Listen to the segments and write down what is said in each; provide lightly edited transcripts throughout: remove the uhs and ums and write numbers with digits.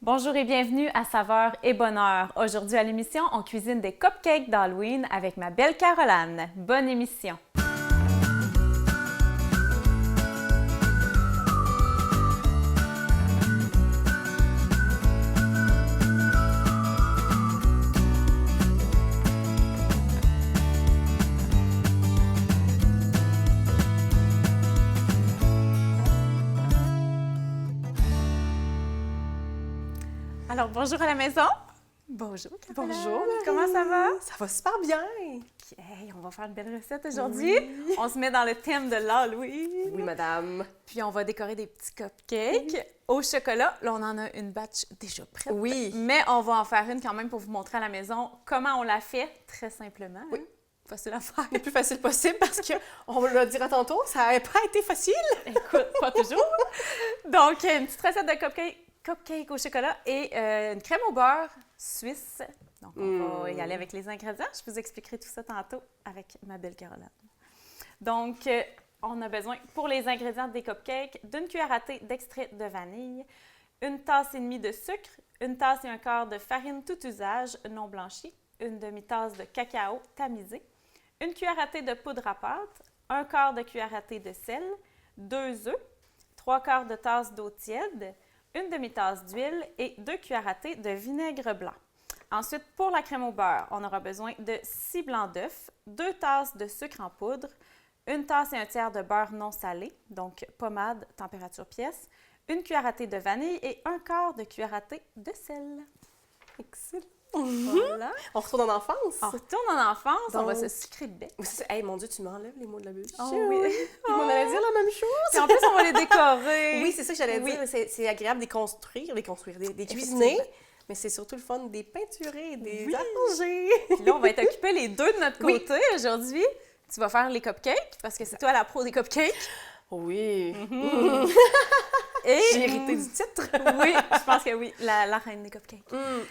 Bonjour et bienvenue à Saveur et Bonheur. Aujourd'hui à l'émission, on cuisine des cupcakes d'Halloween avec ma belle Caroline. Bonne émission! Alors, bonjour à la maison. Bonjour, Caroline. Bonjour, Marie. Comment ça va? Ça va super bien. Hey, on va faire une belle recette aujourd'hui. Oui. On se met dans le thème de l'Halloween. Oui, madame. Puis on va décorer des petits cupcakes au chocolat. Là, on en a une batch déjà prête. Oui. Mais on va en faire une quand même pour vous montrer à la maison comment on la fait, très simplement. Oui. Facile à faire. Le plus facile possible parce que, on le dira tantôt, ça n'a pas été facile. Écoute, pas toujours. Donc, une petite recette de cupcake au chocolat et une crème au beurre suisse. Donc, on va y aller avec les ingrédients. Je vous expliquerai tout ça tantôt avec ma belle Caroline. Donc, on a besoin pour les ingrédients des cupcakes d'une cuillère à thé d'extrait de vanille, une tasse et demie de sucre, une tasse et un quart de farine tout usage non blanchie, une demi-tasse de cacao tamisé, une cuillère à thé de poudre à pâte, un quart de cuillère à thé de sel, 2 œufs, 3/4 de tasse d'eau tiède, une demi-tasse d'huile et 2 cuillères à thé de vinaigre blanc. Ensuite, pour la crème au beurre, on aura besoin de 6 blancs d'œufs, 2 tasses de sucre en poudre, une tasse et un tiers de beurre non salé, donc pommade, température pièce, une cuillère à thé de vanille et un quart de cuillère à thé de sel. Excellent. Voilà. On retourne en enfance. On retourne en enfance, on va Donc- se sucrer de bec. Hey, mon Dieu, tu m'enlèves les mots de la bouche. Oh oui. Puis on allait dire la même chose. Puis en plus, on va les décorer. Oui, c'est ça que j'allais Oui. dire. C'est agréable de les construire, des cuisiner. Mais c'est surtout le fun des peinturer, des Oui. arranger. Puis là, on va être occupés les deux de notre Oui. côté aujourd'hui. Tu vas faire les cupcakes parce que c'est toi la pro des cupcakes. Oui. Et J'ai hérité du titre. oui, je pense que oui, la reine des cupcakes.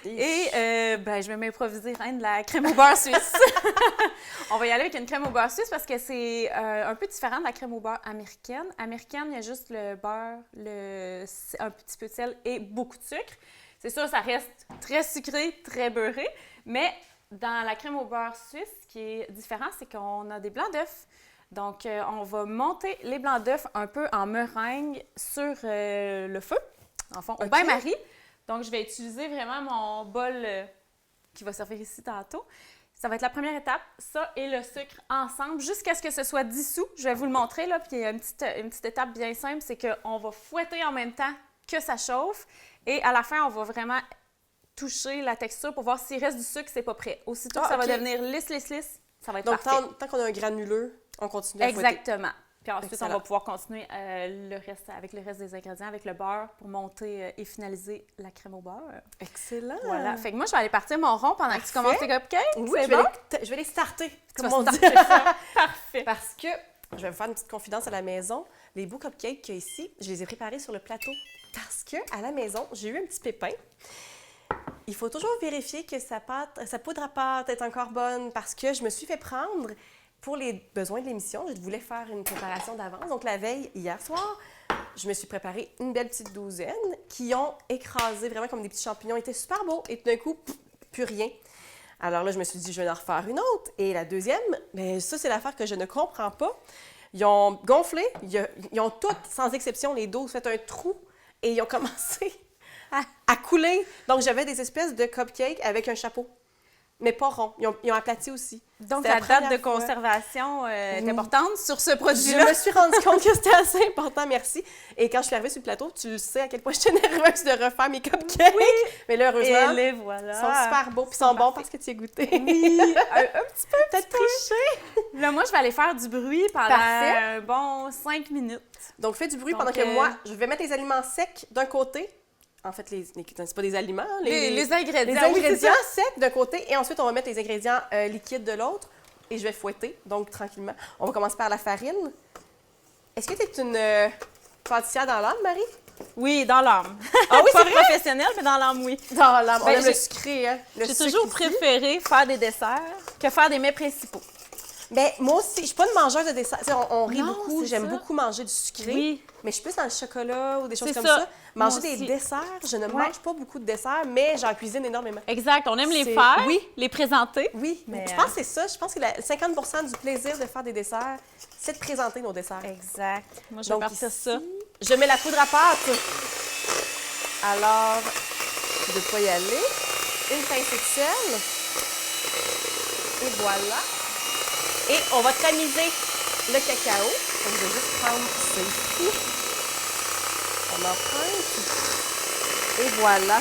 Et Et ben, je vais m'improviser reine de la crème au beurre suisse. On va y aller avec une crème au beurre suisse parce que c'est un peu différent de la crème au beurre américaine. Américaine, il y a juste le beurre, un petit peu de sel et beaucoup de sucre. C'est sûr, ça reste très sucré, très beurré, mais dans la crème au beurre suisse, ce qui est différent, c'est qu'on a des blancs d'œufs. Donc, on va monter les blancs d'œufs un peu en meringue sur le feu, en fond, au Ok. bain-marie. Donc, je vais utiliser vraiment mon bol qui va servir ici tantôt. Ça va être la première étape, ça et le sucre ensemble, jusqu'à ce que ce soit dissous. Je vais vous le montrer, là, puis il y a une petite étape bien simple, c'est qu'on va fouetter en même temps que ça chauffe. Et à la fin, on va vraiment toucher la texture pour voir s'il reste du sucre, c'est pas prêt. Aussitôt que ça va ok. devenir lisse, ça va être donc, parfait. tant qu'on a un granuleux, on continue à fouetter. Exactement. Puis ensuite, Excellent. on va pouvoir continuer avec le reste des ingrédients, avec le beurre, pour monter et finaliser la crème au beurre. Excellent. Voilà. Fait que moi, je vais aller partir mon rond pendant que tu commences tes cupcakes. Oui, c'est je vais, bon? je vais les starter, Tu comme vas on dit. starter ça. Parfait. Parce que, je vais vous faire une petite confidence à la maison. Les beaux cupcakes qu'il y a ici, je les ai préparés sur le plateau. Parce que à la maison, j'ai eu un petit pépin. Il faut toujours vérifier que sa poudre à pâte est encore bonne parce que je me suis fait prendre pour les besoins de l'émission. Je voulais faire une préparation d'avance. Donc, la veille, hier soir, je me suis préparé une belle petite douzaine qui ont écrasé vraiment comme des petits champignons. Ils étaient super beaux et tout d'un coup, plus rien. Alors là, je me suis dit, je vais en refaire une autre. Et la deuxième, bien, ça, c'est l'affaire que je ne comprends pas. Ils ont gonflé, ils ont toutes, sans exception, les dos, fait un trou et ils ont commencé à couler. Donc, j'avais des espèces de cupcakes avec un chapeau, mais pas rond. Ils ont aplati aussi. Donc, C'était la la date de première fois. conservation est Oui. importante sur ce Je produit-là. me suis rendu compte que c'était assez important, merci. Et quand je suis arrivée sur le plateau, tu le sais à quel point j'étais nerveuse de refaire mes cupcakes. Mais là, heureusement, Et les ils voilà. sont super beaux. Puis ils sont bons parce que tu y as goûté. Oui, un petit peu Peut-être triché. Là, moi, je vais aller faire du bruit pendant Parfait. un bon 5 minutes. Donc, fais du bruit Donc, pendant que moi, je vais mettre les aliments secs d'un côté. En fait, c'est pas des aliments. hein, Les ingrédients. les oui, c'est ingrédients ça. secs d'un côté. Et ensuite, on va mettre les ingrédients liquides de l'autre. Et je vais fouetter, donc tranquillement. On va commencer par la farine. Est-ce que tu es une pâtissière dans l'âme, Marie? Oui, dans l'âme. Ah oui, Pas c'est vrai? professionnelle, mais dans l'âme, oui. Dans l'âme. On Ben, aime j'ai- le sucré, hein? Le J'ai sucre toujours ici. préféré faire des desserts que faire des mets principaux. Ben, moi aussi, je suis pas une mangeuse de dessert. Tu sais, on rit Non, beaucoup, c'est j'aime ça. beaucoup manger du sucré. Oui. Mais je suis plus dans le chocolat ou des choses C'est comme ça. ça. Moi Manger des aussi. desserts, je ne Ouais. mange pas beaucoup de desserts, mais j'en cuisine énormément. Exact. On aime les C'est- faire, oui. les présenter. Oui, Mais, je pense que c'est ça. Je pense que 50 du plaisir de faire des desserts, c'est de présenter nos desserts. Exact. Moi, je vais Donc partir ici, ça. je mets la poudre à pâte. Alors, je vais pas y aller. Une pincée de sel. Et voilà. Et on va tamiser le cacao. Donc, je vais juste prendre ça ici. On emprunte. Et voilà.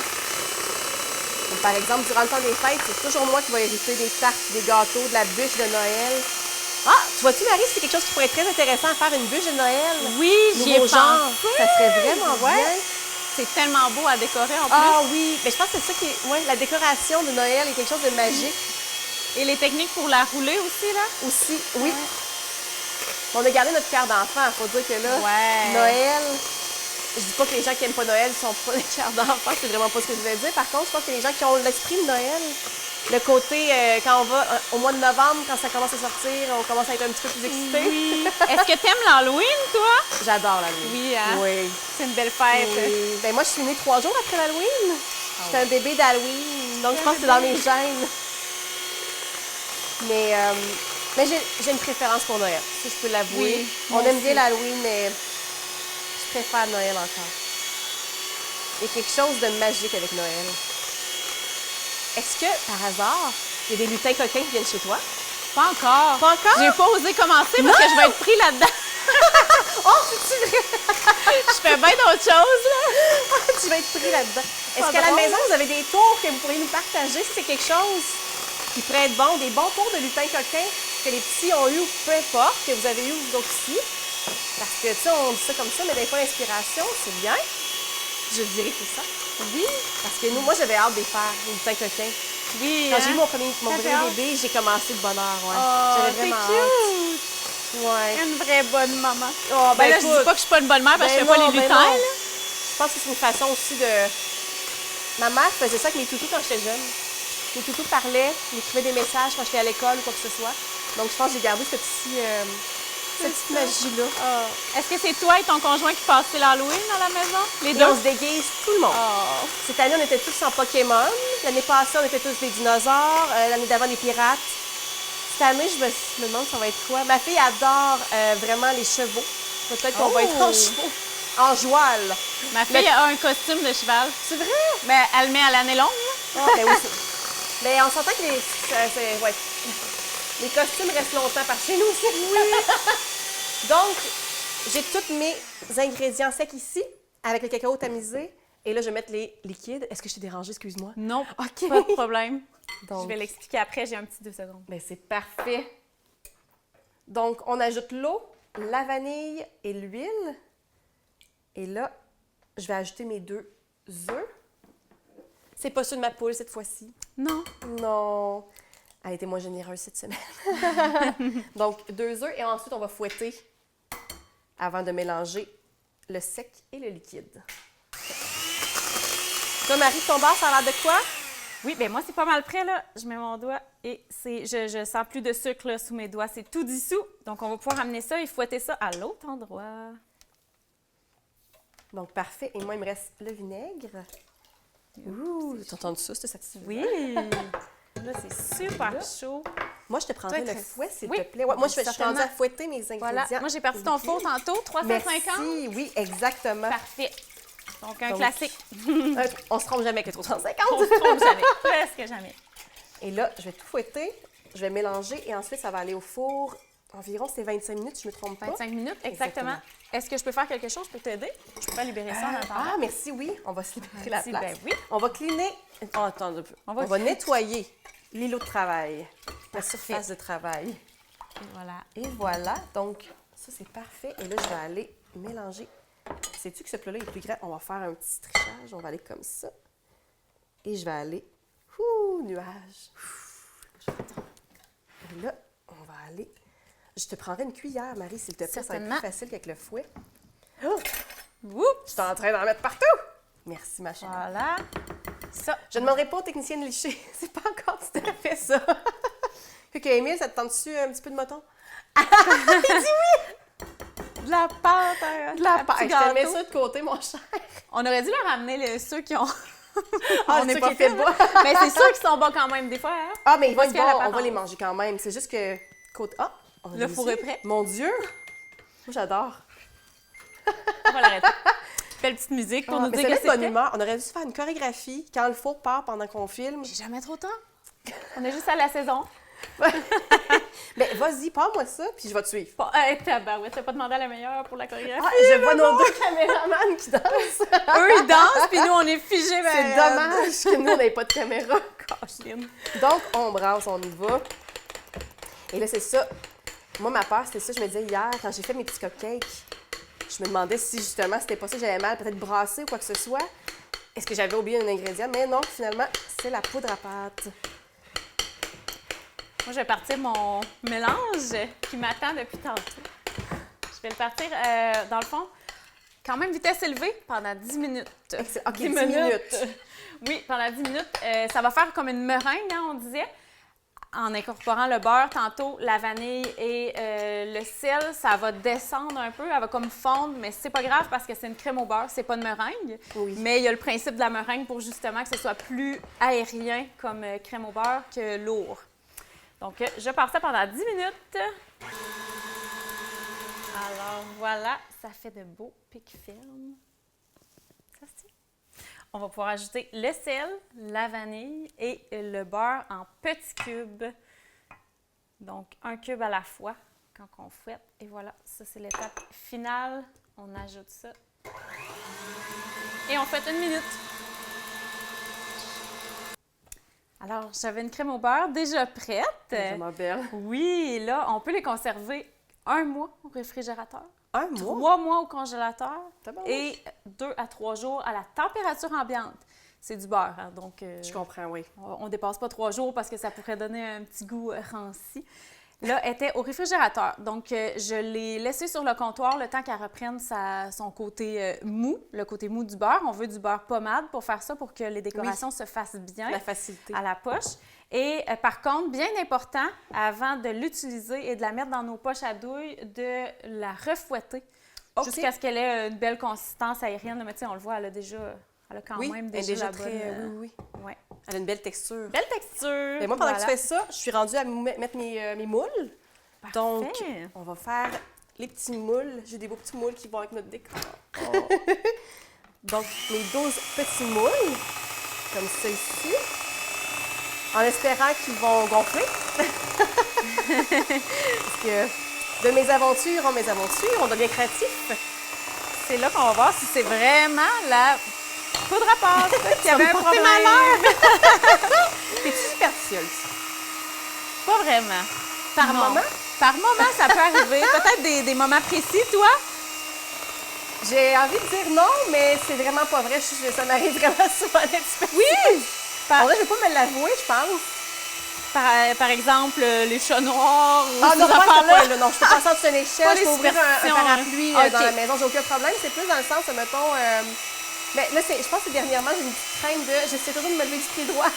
Donc, par exemple, durant le temps des fêtes, c'est toujours moi qui vais hériter des tartes, des gâteaux, de la bûche de Noël. Ah, tu vois-tu, Marie, c'est quelque chose qui pourrait être très intéressant à faire, une bûche de Noël. Oui, j'y ai Nouveau genre. pensé. Ça serait vraiment Ouais. bien. C'est tellement beau à décorer en plus. Ah oui, mais je pense que c'est ça qui est... Ouais, la décoration de Noël est quelque chose de magique Et les techniques pour la rouler aussi, là. aussi. Oui. On a gardé notre cœur d'enfant. Faut dire que là, Ouais. Noël... Je dis pas que les gens qui aiment pas Noël sont pas des cœurs d'enfant, c'est vraiment pas ce que je voulais dire. Par contre, je pense que les gens qui ont l'esprit de Noël, le côté, quand on va au mois de novembre, quand ça commence à sortir, on commence à être un petit peu plus excités. Oui. Est-ce que t'aimes l'Halloween, toi? J'adore l'Halloween. Oui, hein? Oui. C'est une belle fête. Oui. Ben moi, je suis née 3 jours après l'Halloween. J'étais un bébé d'Halloween, donc je pense que c'est dans mes gènes. Mais j'ai une préférence pour Noël, si je peux l'avouer. Oui, On moi aime aussi. bien l'Halloween, mais je préfère Noël encore. Il y a quelque chose de magique avec Noël. Est-ce que, par hasard, il y a des lutins coquins qui viennent chez toi? Pas encore. Pas encore? J'ai pas osé commencer parce que je vais être pris là-dedans. Oh, c'est-tu vrai? Je fais bien d'autres choses, là. Tu vas être pris là-dedans. Est-ce Pas qu'à la drôle. maison, vous avez des tours que vous pourriez nous partager si c'est quelque chose qui pourrait être bon, des bons tours de lutins coquins que les petits ont eu ou peu importe, que vous avez eu vous autres aussi? Parce que, tu sais, on dit ça comme ça, mais des fois, l'inspiration, c'est bien. Je dirais tout ça. Oui. Parce que nous, moi, j'avais hâte de les faire, les lutins coquins. Oui. Quand hein? j'ai eu mon premier T'avais hâte? bébé, j'ai commencé le bonheur, ouais. Oh, J'avais c'est vraiment hâte. cute. Ouais. Une vraie bonne maman. Oh, Ben là, je écoute, dis pas que je suis pas une bonne mère parce que je ben fais pas non, les ben lutins, non. là. Je pense que c'est une façon aussi de... Ma mère faisait ça avec mes toutous quand j'étais jeune. Mes toutous parlaient, m'écrivaient des messages quand j'étais à l'école ou quoi que ce soit. Donc, je pense que j'ai gardé cette petite magie-là. Est-ce que c'est toi et ton conjoint qui passez l'Halloween à la maison? Les Et deux? on se déguise tout le monde. Oh. Cette année, on était tous en Pokémon. L'année passée, on était tous des dinosaures. L'année d'avant, des pirates. Cette année, je me demande ça va être quoi. Ma fille adore vraiment les chevaux. Peut-être qu'on va être en chevaux. En joual. Ma fille a un costume de cheval. C'est vrai? Mais elle le met à l'année longue, là. Ah, ben oui, mais on s'entend que ouais. Les costumes restent longtemps par chez nous aussi. Oui. Donc, j'ai tous mes ingrédients secs ici, avec le cacao tamisé. Et là, je vais mettre les liquides. Est-ce que je t'ai dérangé? Excuse-moi. Non, OK. pas de problème. Donc, Je vais l'expliquer après, j'ai un petit 2 secondes. ben, c'est parfait. Donc, on ajoute l'eau, la vanille et l'huile. Et là, je vais ajouter mes 2 œufs. C'est pas ceux de ma poule cette fois-ci. Non. Non. Elle était moins généreuse cette semaine. Donc, 2 œufs et ensuite, on va fouetter avant de mélanger le sec et le liquide. Toi, Marie, ton beurre, ça a l'air de quoi? Oui, bien moi, c'est pas mal prêt, là. Je mets mon doigt et je sens plus de sucre là, sous mes doigts. C'est tout dissous. Donc, on va pouvoir amener ça et fouetter ça à l'autre endroit. Donc, parfait. Et moi, il me reste le vinaigre. Ouh, t'as entendu ça? C'était satisfaisant. Oui! Là, c'est super chaud. Moi, je te prendrais Toi, le très- fouet, s'il Oui, te plaît. Ouais, moi, je suis certainement. rendue à fouetter mes ingrédients. Voilà. Moi, j'ai parti ton four tantôt, 350. Merci. Oui, exactement. Parfait. Donc, un Donc, classique. On se trompe jamais avec le 350. On se trompe jamais. Presque jamais. Et là, je vais tout fouetter, je vais mélanger et ensuite, ça va aller au four. Environ, c'est 25 minutes, je ne me trompe pas. 25 minutes, exactement. Est-ce que je peux faire quelque chose pour t'aider? Je peux pas libérer ça en attendant. Ah, merci, oui. On va se libérer la Merci, place. ben oui. On va cleaner. Oh, attends un peu. On On va- va nettoyer l'îlot de travail, la surface de travail. Et voilà. Et voilà. Donc, ça, c'est parfait. Et là, je vais aller mélanger. Sais-tu que ce plat-là est plus grand? On va faire un petit trichage. On va aller comme ça. Et je vais aller. Nuage. Et là, on va aller. Je te prendrai une cuillère, Marie, s'il te plaît. Ça va être Certainement. plus facile qu'avec le fouet. Oh! Oups! Je suis en train d'en mettre partout! Merci, ma chérie. Voilà. Ça. Je ne demanderai pas au technicien de licher. C'est pas encore tout à fait ça. Puis que Émile, ça te tente-tu un petit peu de mouton? De la pâte, hein, De la un pâte. petit Je te mets gâteau. ça de côté, mon cher. On aurait dû leur amener ceux qui ont... Ah, on n'est ceux pas qui étaient fait, bas. là. Mais c'est sûr qu'ils sont bons quand même, des fois. Hein? Ah, mais ils vont Parce être qu'il y a la bons, on va pâte les en manger quand même. C'est juste que côté... Ah! On a Le réussi. four est prêt. Mon Dieu! Moi, j'adore. On va l'arrêter. Belle petite musique pour nous Mais dire c'est que de c'est bonne prêt. humeur. On aurait dû se faire une chorégraphie quand le four part pendant qu'on filme. J'ai jamais trop tard. On est juste à la saison. Mais vas-y, parle-moi ça, puis je vais te suivre. Bon, tabarouette, t'as pas demandé à la meilleure pour la chorégraphie. Ah, je vois nos deux caméramans qui dansent. Eux, ils dansent, puis nous, on est figés. C'est dommage que nous, on n'ait pas de caméra. Cacheline. Donc, on brasse, on y va. Et là, c'est ça. Moi, ma peur, c'était ça. Je me disais hier, quand j'ai fait mes petits cupcakes, je me demandais si, justement, c'était pas ça que j'avais mal, peut-être brasser ou quoi que ce soit. Est-ce que j'avais oublié un ingrédient? Mais non, finalement, c'est la poudre à pâte. Moi, je vais partir mon mélange qui m'attend depuis tantôt. Je vais le partir, dans le fond, quand même vitesse élevée pendant 10 minutes. OK, 10 minutes. Oui, pendant 10 minutes. Ça va faire comme une meringue, hein, on disait. En incorporant le beurre tantôt, la vanille et le sel, ça va descendre un peu, elle va comme fondre, mais c'est pas grave parce que c'est une crème au beurre, c'est pas une meringue. Oui. Mais il y a le principe de la meringue pour justement que ce soit plus aérien comme crème au beurre que lourd. Donc, je pars ça pendant 10 minutes. Alors, voilà, ça fait de beaux pics fermes. Ça se tient. On va pouvoir ajouter le sel, la vanille et le beurre en petits cubes. Donc, un cube à la fois quand on fouette. Et voilà, ça, c'est l'étape finale. On ajoute ça. Et on fouette 1 minute. Alors, j'avais une crème au beurre déjà prête. Vraiment belle. Oui, là, on peut les conserver 1 mois au réfrigérateur, 1 mois? 3 mois au congélateur Tabarouche. et 2 à 3 jours à la température ambiante. C'est du beurre, hein, donc Je comprends, oui. on ne dépasse pas 3 jours parce que ça pourrait donner un petit goût ranci. Là, elle était au réfrigérateur. Donc, je l'ai laissée sur le comptoir le temps qu'elle reprenne son côté mou, le côté mou du beurre. On veut du beurre pommade pour faire ça, pour que les décorations se fassent bien La facilité. à la poche. Et par contre, bien important, avant de l'utiliser et de la mettre dans nos poches à douille, de la refouetter jusqu'à ce qu'elle ait une belle consistance aérienne. Mais tu sais, on le voit, elle a quand Oui, même elle est déjà la déjà bonne... très... Oui. Ouais. Elle a une belle texture. Belle texture! Mais moi, pendant que Voilà. tu fais ça, je suis rendue à mettre mes moules. Parfait. Donc, on va faire les petits moules. J'ai des beaux petits moules qui vont avec notre décor. Donc, mes 12 petits moules, comme ça ici, en espérant qu'ils vont gonfler. Parce que de mes aventures en mes aventures, on devient créatif. C'est là qu'on va voir si c'est vraiment la poudre à pâte qui avait un porter problème. malheur. T'es-tu superstitieuse? Pas vraiment. Par Non. moment? Par moment, ça peut arriver. Peut-être des moments précis, toi? J'ai envie de dire non, mais c'est vraiment pas vrai. Ça m'arrive vraiment souvent d'être superstitieuse. Oui! En vrai, je vais pas me l'avouer, je pense. Par exemple, les chats noirs ou Ah ces non, pas à ce affaires-là. point-là. Non, je peux passer sur une Pas échelle, les je peux ouvrir un superstitions, parapluie hein. dans Ok. la maison, j'ai aucun problème. C'est plus dans le sens, mettons... mais là, je pense que dernièrement, j'ai une petite crainte de... J'essaie toujours de me lever du pied droit.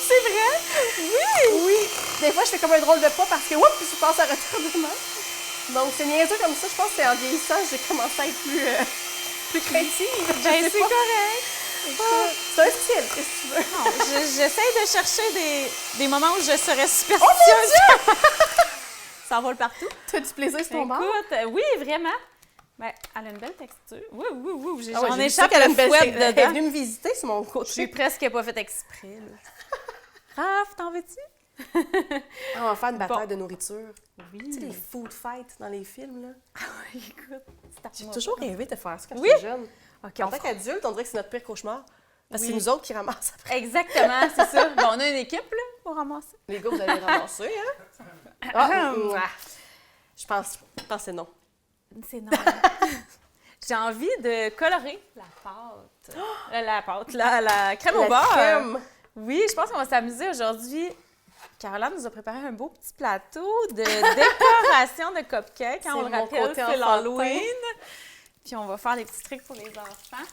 C'est vrai? Oui! Oui! Des fois, je fais comme un drôle de pas parce que, oups, je passe à retardement. Donc, c'est niaiseux comme ça. Je pense que c'est en vieillissant, j'ai commencé à être plus créative. Je Ben, sais c'est pas. correct. C'est un style, qu'est-ce que tu veux? Non, j'essaie de chercher des moments où je serais superstitieuse. Ça vole partout. Tu as du plaisir sur ton bar? Écoute, oui, vraiment. Ben, elle a une belle texture. Oui, oui, oui. Ah ouais, J'en j'ai vu ça échappe qu'elle a le une belle fouet Elle est dedans. venue me visiter sur mon Je côté. suis presque pas fait exprès, là. Raph, t'en veux-tu? On va faire une bataille Bon. de nourriture. Oui. Tu sais, les food fights dans les films, là. Écoute, J'ai toujours rêvé de faire ça quand Oui? j'étais jeune. OK, En on tant fera- qu'adulte, on dirait que c'est notre pire cauchemar. Parce que Oui. c'est nous autres qui ramassent après. Exactement, c'est ça. Bon, on a une équipe, là, pour ramasser. Les gars, vous allez les ramasser, hein? Ah, je pense que c'est non. C'est non. J'ai envie de colorer la pâte. La crème au La beurre. crème. Oui, je pense qu'on va s'amuser aujourd'hui. Caroline nous a préparé un beau petit plateau de décoration de cupcakes. Hein, on C'est le mon rappelle, côté c'est enfantin. l'Halloween. Puis on va faire des petits trucs pour les enfants.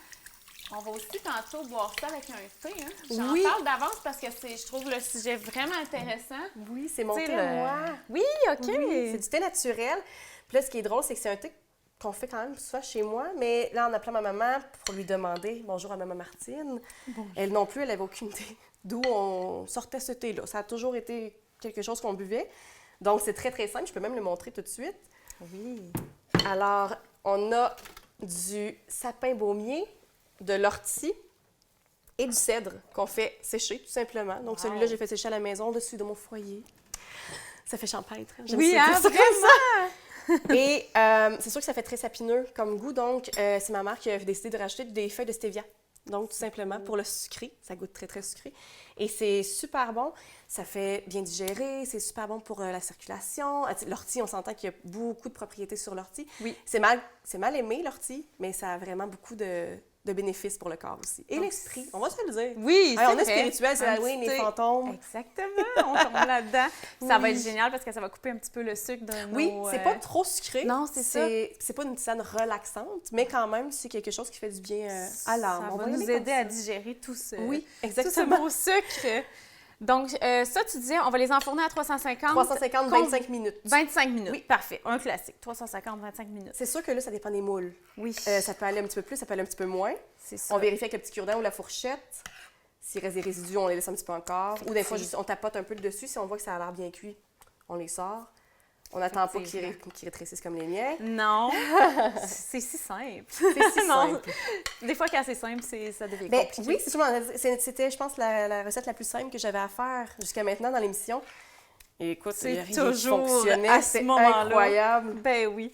On va aussi tantôt boire ça avec un thé. Hein? Oui. J'en parle d'avance parce que je trouve le sujet vraiment intéressant. Oui, c'est mon Tu sais, thé à moi. Oui, OK. Oui, c'est du thé naturel. Puis là, ce qui est drôle, c'est que c'est un thé qu'on fait quand même souvent chez moi, mais là, en appelant ma maman pour lui demander « Bonjour à maman Martine », elle non plus, elle n'avait aucune idée d'où on sortait ce thé-là. Ça a toujours été quelque chose qu'on buvait. Donc, c'est très, très simple. Je peux même le montrer tout de suite. Oui. Alors, on a du sapin baumier, de l'ortie et du cèdre qu'on fait sécher, tout simplement. Donc, celui-là, j'ai fait sécher à la maison, dessus de mon foyer. Ça fait champêtre. J'aime Oui, ça, hein, ça, vraiment! Et c'est sûr que ça fait très sapineux comme goût. Donc, c'est ma mère qui a décidé de rajouter des feuilles de stevia. Donc, tout simplement, pour le sucré. Ça goûte très, très sucré. Et c'est super bon. Ça fait bien digérer. C'est super bon pour la circulation. L'ortie, on s'entend qu'il y a beaucoup de propriétés sur l'ortie. Oui. C'est mal aimé, l'ortie, mais ça a vraiment beaucoup de bénéfices pour le corps aussi. Et Donc, l'esprit, on va se le dire. Oui, Hey, on est vrai. spirituel, c'est Un Halloween, petit les thé. fantômes. Exactement, on tombe là-dedans. Ça va Oui. être génial parce que ça va couper un petit peu le sucre de nos... Oui, c'est pas trop sucré. Non, c'est ça. C'est pas une tisane relaxante, mais quand même, c'est quelque chose qui fait du bien à l'âme. Ça On va y nous aller comme aider ça. à digérer tout ce, Oui, tout ce exactement. beau sucre. Donc, ça, tu disais, on va les enfourner à 350. 350, 25 minutes. 25 minutes. Oui. Parfait. Un classique. 350, 25 minutes. C'est sûr que là, ça dépend des moules. Oui. Ça peut aller un petit peu plus, ça peut aller un petit peu moins. C'est ça. On vérifie avec le petit cure-dent ou la fourchette. S'il reste des résidus, on les laisse un petit peu encore. Ou des fois, juste, on tapote un peu le dessus. Si on voit que ça a l'air bien cuit, on les sort. On n'attend pas qu'ils rétrécissent comme les miens. Non. C'est si simple. C'est si Non. simple. Des fois, quand c'est simple, ça devient Ben, compliqué. oui, c'était, je pense, la recette la plus simple que j'avais à faire jusqu'à maintenant dans l'émission. Et écoute, C'est il y a rien qui toujours fonctionnait, à ce c'est moment-là. incroyable. Ben oui.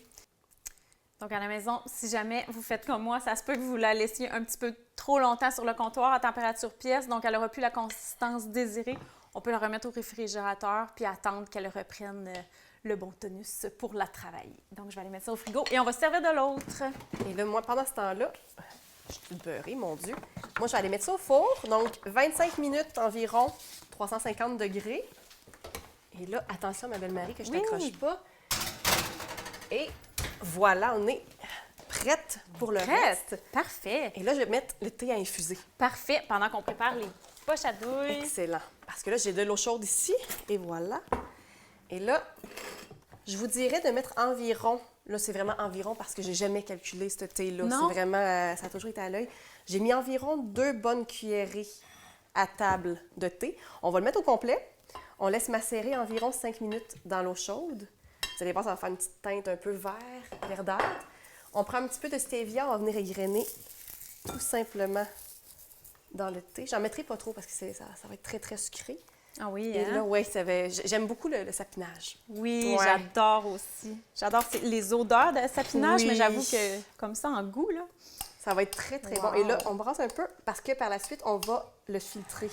Donc, à la maison, si jamais vous faites comme moi, ça se peut que vous la laissiez un petit peu trop longtemps sur le comptoir à température pièce, donc elle n'aura plus la consistance désirée. On peut la remettre au réfrigérateur puis attendre qu'elle reprenne le bon tonus pour la travailler. Donc, je vais aller mettre ça au frigo et on va se servir de l'autre. Et là, moi, pendant ce temps-là, je suis toute beurrée, mon Dieu. Moi, je vais aller mettre ça au four. Donc, 25 minutes environ, 350 degrés. Et là, attention, ma belle-Marie, que je Oui. t'accroche pas. Et voilà, on est prête pour le reste. Parfait. Et là, je vais mettre le thé à infuser. Parfait. Pendant qu'on prépare les poches à douille. Excellent. Parce que là, j'ai de l'eau chaude ici. Et voilà. Et là, je vous dirais de mettre environ, là, c'est vraiment environ parce que j'ai jamais calculé ce thé-là. Non. C'est vraiment, ça a toujours été à l'œil. J'ai mis environ 2 bonnes cuillerées à table de thé. On va le mettre au complet. On laisse macérer environ 5 minutes dans l'eau chaude. Vous allez voir, ça va faire une petite teinte un peu verdâtre. On prend un petit peu de stevia, on va venir égrener tout simplement dans le thé. J'en mettrai pas trop parce que ça va être très, très sucré. Ah oui, Et hein? là, oui, j'aime beaucoup le sapinage. Oui, Ouais. j'adore aussi. J'adore les odeurs de sapinage, Oui. mais j'avoue que comme ça, en goût, là. Ça va être très, très Wow. bon. Et là, on brasse un peu parce que par la suite, on va le filtrer.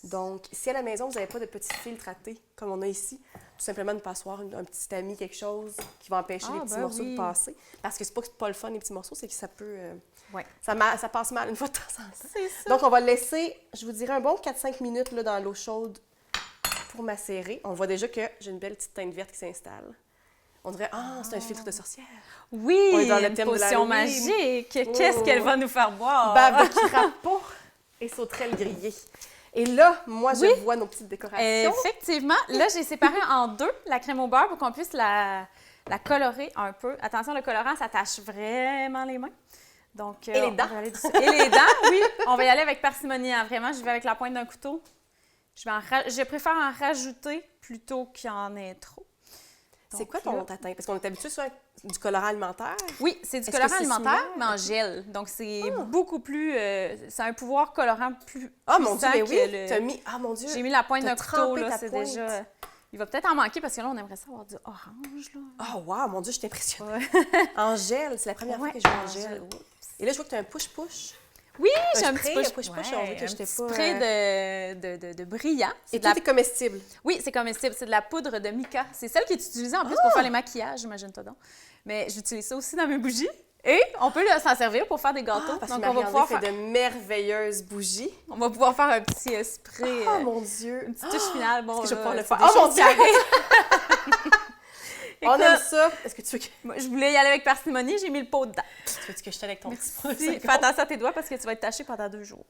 Donc, si à la maison, vous n'avez pas de petit filtre à thé, comme on a ici, tout simplement une passoire, un petit tamis, quelque chose qui va empêcher Ah, les petits ben morceaux oui. de passer. Parce que c'est pas que c'est pas le fun, les petits morceaux, c'est que ça peut... Ouais. ça passe mal une fois de temps en temps. C'est ça. Donc, on va le laisser, je vous dirais, un bon 4-5 minutes là, dans l'eau chaude pour macérer. On voit déjà que j'ai une belle petite teinte verte qui s'installe. On dirait, c'est un filtre de sorcière. Oui, On est dans le une thème de potion l'Halloween. magique. Qu'est-ce Oh. qu'elle va nous faire boire? Bave de crapaud et sauterelles grillées. Et là, moi, je Oui. vois nos petites décorations. Effectivement. Là, j'ai séparé en deux la crème au beurre pour qu'on puisse la colorer un peu. Attention, le colorant, ça tache vraiment les mains. Donc, Et les on dents. va aller et les dents, oui. On va y aller avec parcimonie. Hein. Vraiment, je vais avec la pointe d'un couteau. Je préfère en rajouter plutôt qu'il y en ait trop. C'est Donc quoi ton là- teint? Parce qu'on est habitué sur du colorant alimentaire. Oui, c'est du Est-ce colorant que c'est alimentaire, similaire? mais en gel. Donc, c'est beaucoup plus... c'est un pouvoir colorant plus Ah, mon Dieu, puissant mais oui! que le- T'as mis... Ah, mon Dieu! J'ai mis la pointe T'as d'un couteau, trempé là, ta c'est pointe. déjà... Il va peut-être en manquer parce que là, on aimerait ça avoir du orange, là. Ah, wow! Mon Dieu, je suis impressionnée. Ouais. En gel, c'est la première fois Ouais, que je joue en en gel. gel. Et là, je vois que tu as un push-push. Oui, Un j'ai un spray, petit un push-push, on dirait que un j'étais petit pas, spray de brillant. C'est Et de la... tout est comestible. Oui, c'est comestible. C'est de la poudre de mica. C'est celle qui est utilisée en plus pour faire les maquillages, imagine-toi donc. Mais j'utilise ça aussi dans mes bougies. Et on peut s'en servir pour faire des gâteaux. Parce Donc, que on va, pouvoir fait faire... de merveilleuses bougies. on va pouvoir faire un petit spray, Oh, mon Dieu! une petite touche finale. Bon, Est-ce que je vais là, pouvoir le c'est faire? des Oh, mon choses Dieu! qui arrivent. On Écoute, aime ça. Est-ce que tu veux que, moi, je voulais y aller avec parcimonie, j'ai mis le pot dedans. tu veux que je t'aide avec ton petit pot? Si, fais attention à tes doigts parce que tu vas être taché pendant 2 jours.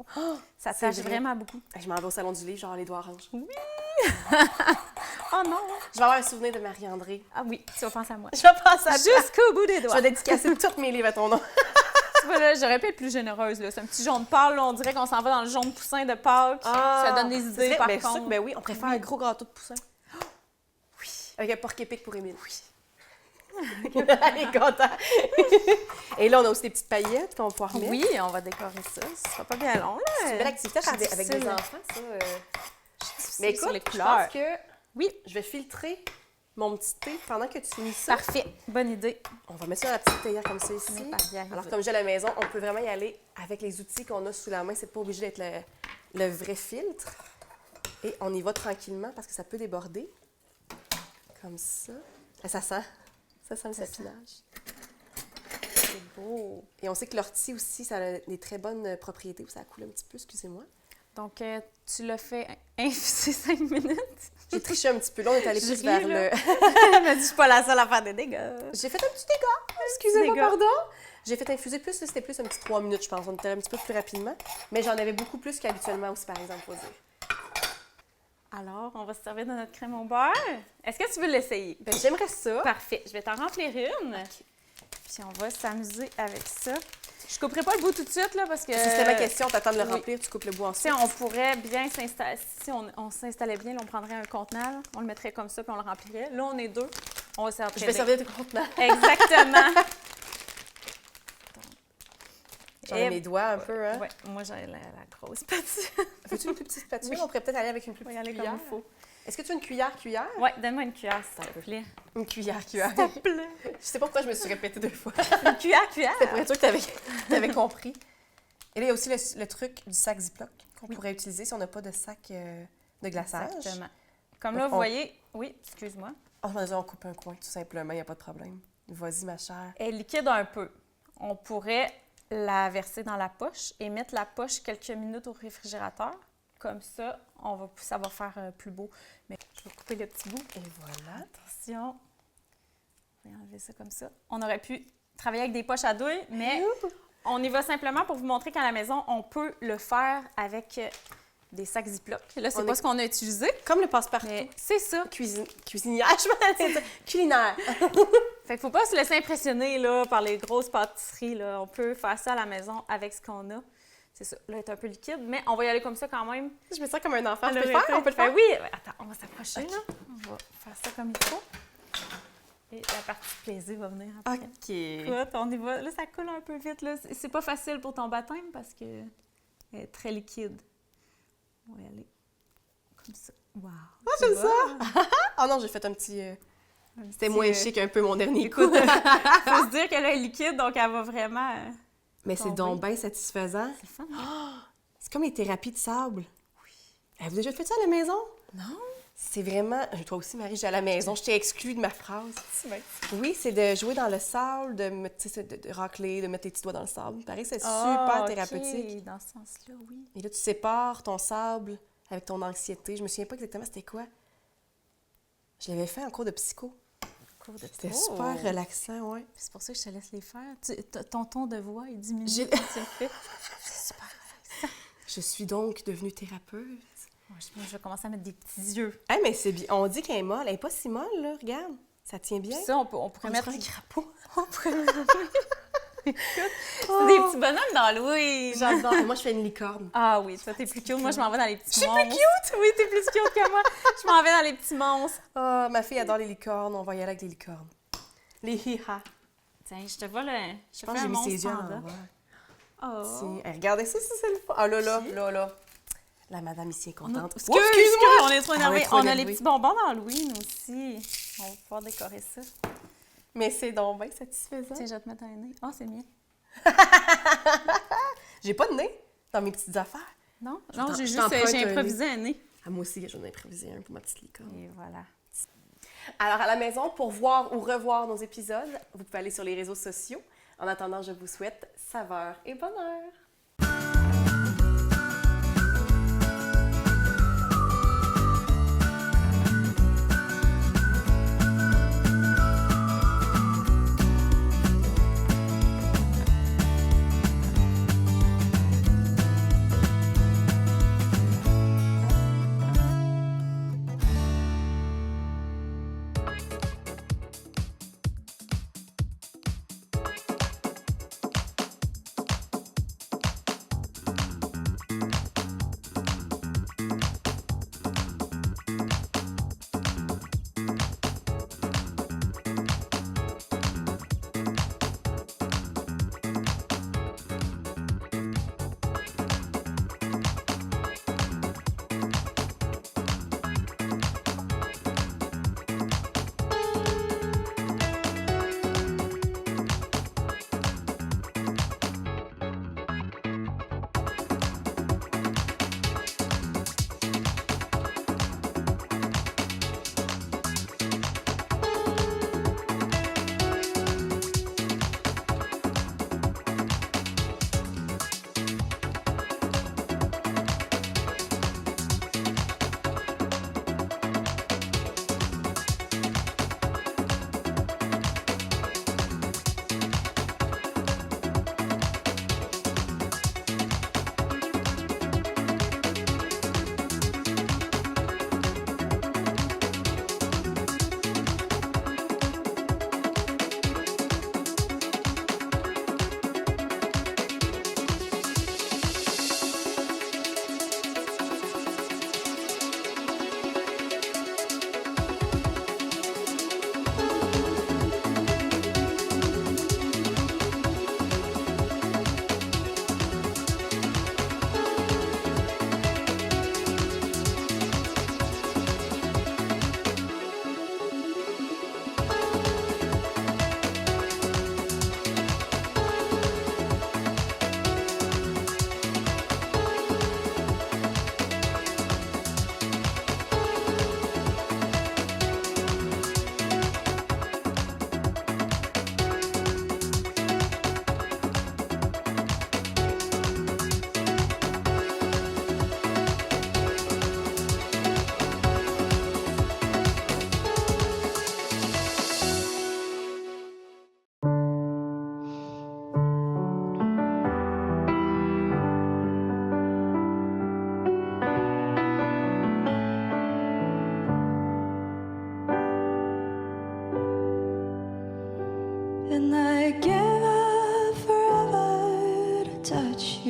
Ça c'est tâche vrai. vraiment beaucoup. Je m'en vais au salon du livre, genre les doigts oranges. Oh non! Je vais avoir un souvenir de Marie-André. Ah oui, tu vas penser à moi. Je vais passer à toi. Jusqu'au bout des Je doigts. vais dédicacer tous mes livres à ton nom. Tu vois, là, j'aurais pu être plus généreuse. Là. C'est un petit jaune pâle. Là. On dirait qu'on s'en va dans le jaune poussin de Pâques. Ça donne des idées, par contre. Ben oui, on préfère Oui. un gros gâteau de poussin. Oui. Avec un porc-épic pour Émile. Oui. Elle est contente. Et là, on a aussi des petites paillettes qu'on va pouvoir mettre. Oui, on va décorer ça. Ce sera pas bien long. Là. C'est une belle activité à faire Je suis avec des difficile. enfants, ça. Mais Mais écoute, sur les je couleurs. pense que Oui, je vais filtrer mon petit thé pendant que tu finis ça. parfait. Bonne idée. On va mettre ça dans la petite théière comme ça On est ici. par y arriver. Alors, comme j'ai à la maison, on peut vraiment y aller avec les outils qu'on a sous la main. C'est pas obligé d'être le vrai filtre. Et on y va tranquillement parce que ça peut déborder. Comme ça. Ah, ça sent le sapinage. C'est beau. Et on sait que l'ortie aussi, ça a des très bonnes propriétés. Ça coule un petit peu, excusez-moi. Donc, tu l'as fait infuser 5 minutes. J'ai triché un petit peu. Là, on est allé Je plus ris, vers là. le... Elle m'a dit, je suis pas la seule à faire des dégâts. J'ai fait un petit dégât. Excusez-moi, dégât. pardon. J'ai fait infuser plus. Là, c'était plus un petit 3 minutes, je pense. On était un petit peu plus rapidement. Mais j'en avais beaucoup plus qu'habituellement aussi, par exemple, faut dire. Alors, on va se servir de notre crème au beurre. Est-ce que tu veux l'essayer? Ben, j'aimerais ça. Parfait. Je vais t'en remplir une. Puis on va s'amuser avec ça. Je couperai pas le bout tout de suite, là, parce que... C'était ma question. T'attends de le oui. remplir, tu coupes le bout Tu sais, ensuite. on pourrait bien s'installer... Si on s'installait bien, là, on prendrait un contenant, là, on le mettrait comme ça, puis on le remplirait. Là, on est 2. On va s'entraider. Je vais servir de contenant. Exactement. J'en ai mes doigts un peu, hein? Ouais, moi, j'ai la grosse spatule. Veux-tu une plus petite spatule? Oui. On pourrait peut-être aller avec une plus On va y petite aller cuillère. comme il faut. Est-ce que tu as une cuillère? Ouais, donne-moi une cuillère, s'il te plaît. Une cuillère. S'il te plaît. Je sais pas pourquoi je me suis répétée 2 fois. Une cuillère. C'est pour être sûr que tu avais compris. Et là, il y a aussi le truc du sac Ziploc qu'on pourrait utiliser si on n'a pas de sac de glaçage. Exactement. Comme là, vous voyez... Oui, excuse-moi. On coupe un coin, tout simplement, il n'y a pas de problème. Vas-y, ma chère. Elle est liquide un peu. On pourrait la verser dans la poche et mettre la poche quelques minutes au réfrigérateur. Comme ça, ça va faire plus beau. Mais je vais couper le petit bout. Et voilà. Attention. On va enlever ça comme ça. On aurait pu travailler avec des poches à douille, mais on y va simplement pour vous montrer qu'à la maison, on peut le faire avec des sacs Ziploc. Là, c'est pas ce qu'on a utilisé, Comme le passe-partout. mais c'est ça. Cuisinière, je m'en dire. Culinaire. Fait qu'il faut pas se laisser impressionner là, par les grosses pâtisseries. Là. On peut faire ça à la maison avec ce qu'on a. C'est ça. Là, elle est un peu liquide, mais on va y aller comme ça quand même. Je me sens comme un enfant. On Je peux le faire? On peut le faire? Ben oui. Attends, on va s'approcher, là. On va faire ça comme il faut. Et la partie plaisir va venir après. OK. Écoute, on y va. Là, ça coule un peu vite. Là. C'est pas facile pour ton baptême parce que elle est très liquide. On va y aller comme ça. Wow! Ah, j'aime ça! Oh non, j'ai fait un petit... C'était moins chic un peu mon dernier coup. Écoute, faut se dire qu'elle est liquide, donc elle va vraiment... Mais c'est donc bien satisfaisant. C'est fun. C'est comme les thérapies de sable. Oui. Avez-vous déjà fait ça à la maison? Non? C'est vraiment... Toi aussi, Marie, j'ai à la maison. Je t'ai exclue de ma phrase. Oui, c'est de jouer dans le sable, de racler, de mettre tes petits doigts dans le sable. Il paraît que c'est super thérapeutique. Dans ce sens-là, oui. Et là, tu sépares ton sable avec ton anxiété. Je me souviens pas exactement c'était quoi. Je l'avais fait en cours de psycho. C'était super relaxant, ouais. C'est pour ça que je te laisse les faire. Ton ton de voix est diminué J'ai- quand tu le fais. C'est super relaxant. Je suis donc devenue thérapeute. Moi, je vais commencer à mettre des petits yeux. Ah, mais c'est bien. On dit qu'elle est molle. Elle est pas si molle, là. Regarde. Ça tient bien. Puis ça, on pourrait On mettre... dirait un crapaud. On pourrait mettre... Écoute, c'est des petits bonhommes d'Halloween. J'adore. Moi, je fais une licorne. Ah oui, toi, t'es plus cute. Moi, je m'en vais dans les petits Je suis monstres. plus cute! Oui, t'es plus cute que moi. Je m'en vais dans les petits monstres. Ah, ma fille adore les licornes. On va y aller avec les licornes. Les hi-ha. Tiens, je te vois le... Je pense que j'ai mis ses yeux à panda. l'envers. Oh. Tiens, hey, regardez ça, c'est le fun. Ah là, là. La madame ici est contente. Excuse-moi, on est trop énervés. trop On a énervés. les petits bonbons d'Halloween aussi. On va pouvoir décorer ça. Mais c'est donc bien satisfaisant. Tiens, je vais te mettre un nez. Ah, c'est mien. J'ai pas de nez dans mes petites affaires. Non, t'en- j'ai je juste t'emprunte j'ai un improvisé un nez. Ah, moi aussi, j'en ai improvisé un pour ma petite licorne. Et voilà. Alors, à la maison, pour voir ou revoir nos épisodes, vous pouvez aller sur les réseaux sociaux. En attendant, je vous souhaite saveur et bonheur.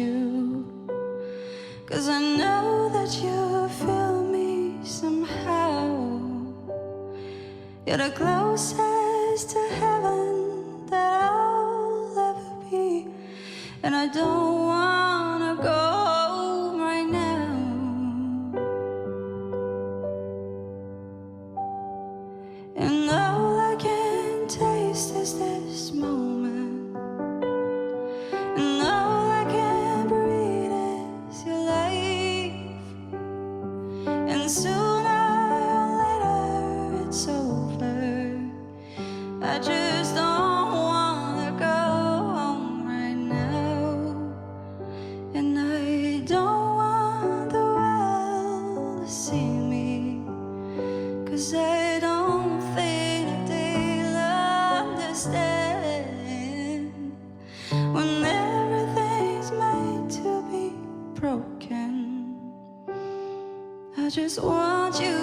you, 'cause I know that you feel me somehow. You're the closest to heaven that I'll ever be, and I don't wanna go home right now. And all I can taste is this moment, and all I can breathe is your life. And sooner or later it's over. I just don't wanna go home right now. And I don't want the world to see me, 'cause I don't think they'll understand when everything's made to be broken. I just want you